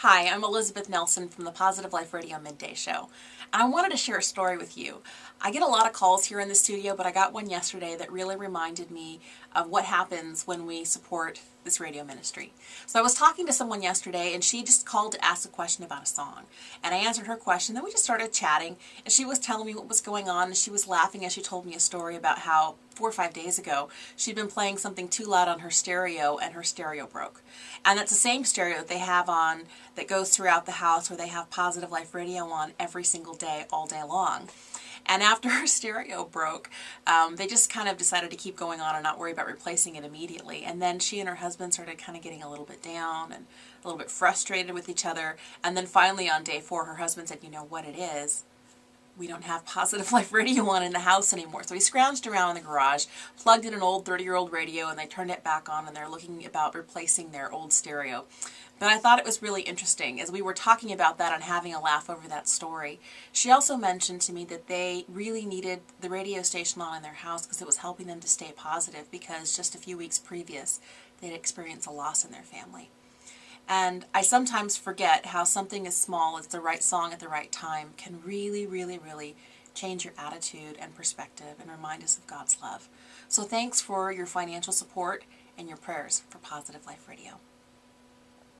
Hi, I'm Elizabeth Nelson from the Positive Life Radio Midday Show. And I wanted to share a story with you. I get a lot of calls here in the studio, but I got one yesterday that really reminded me of what happens when we support this radio ministry. So I was talking to someone yesterday, and she just called to ask a question about a song. And I answered her question, then we just started chatting, and she was telling me what was going on, and she was laughing as she told me a story about how 4 or 5 days ago she'd been playing something too loud on her stereo, and her stereo broke. And that's the same stereo that they have on that goes throughout the house, where they have Positive Life Radio on every single day, all day long. And after her stereo broke, they just kind of decided to keep going on and not worry about replacing it immediately. And then she and her husband started kind of getting a little bit down and a little bit frustrated with each other. And then finally on day 4, her husband said, "You know what it is? We don't have Positive Life Radio on in the house anymore." So he scrounged around in the garage, plugged in an old 30-year-old radio, and they turned it back on, and they're looking about replacing their old stereo. But I thought it was really interesting as we were talking about that and having a laugh over that story. She also mentioned to me that they really needed the radio station on in their house because it was helping them to stay positive, because just a few weeks previous they'd experienced a loss in their family. And I sometimes forget how something as small as the right song at the right time can really, really, really change your attitude and perspective and remind us of God's love. So thanks for your financial support and your prayers for Positive Life Radio.